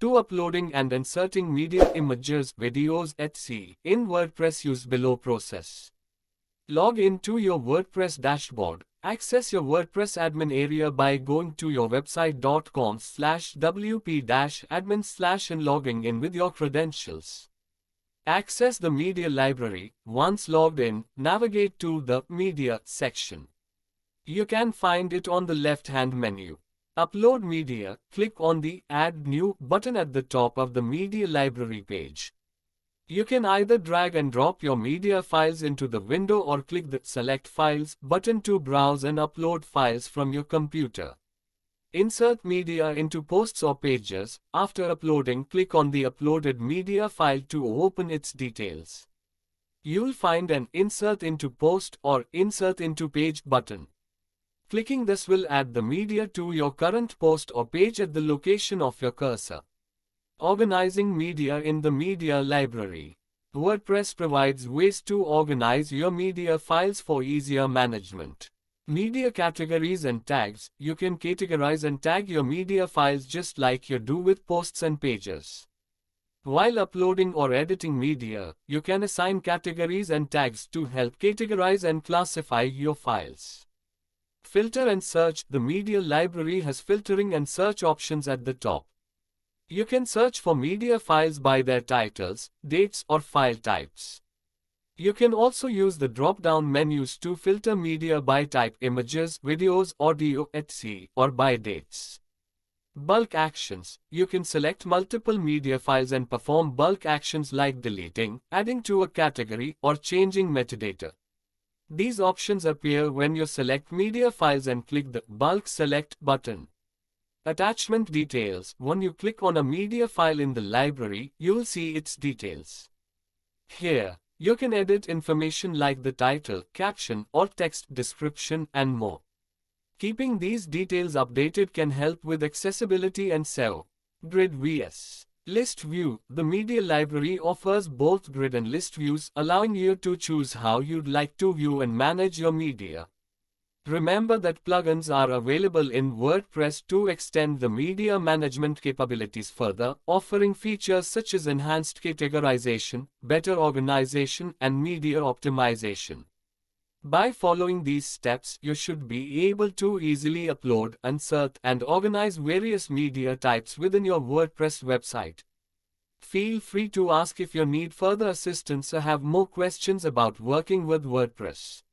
To uploading and inserting media, images, videos, etc. in WordPress, use below process. Log into your WordPress dashboard. Access your WordPress admin area by going to your website.com/wp-admin/ and logging in with your credentials. Access the media library. Once logged in, navigate to the Media section. You can find it on the left-hand menu. Upload media. Click on the Add New button at the top of the media library page. You can either drag and drop your media files into the window or click the Select Files button to browse and upload files from your computer. Insert media into posts or pages. After uploading, click on the uploaded media file to open its details. You'll find an Insert into Post or Insert into Page button. Clicking this will add the media to your current post or page at the location of your cursor. Organizing media in the media library. WordPress provides ways to organize your media files for easier management. Media categories and tags. You can categorize and tag your media files just like you do with posts and pages. While uploading or editing media, you can assign categories and tags to help categorize and classify your files. Filter and search. The media library has filtering and search options at the top. You can search for media files by their titles, dates, or file types. You can also use the drop-down menus to filter media by type: images, videos, audio, etc., or by dates. Bulk actions. You can select multiple media files and perform bulk actions like deleting, adding to a category, or changing metadata. These options appear when you select media files and click the Bulk Select button. Attachment details. When you click on a media file in the library, you'll see its details. Here, you can edit information like the title, caption, or text description, and more. Keeping these details updated can help with accessibility and SEO. Grid vs. List view. The media library offers both grid and list views, allowing you to choose how you'd like to view and manage your media. Remember that plugins are available in WordPress to extend the media management capabilities further, offering features such as enhanced categorization, better organization, and media optimization. By following these steps, you should be able to easily upload, insert, and organize various media types within your WordPress website. Feel free to ask if you need further assistance or have more questions about working with WordPress.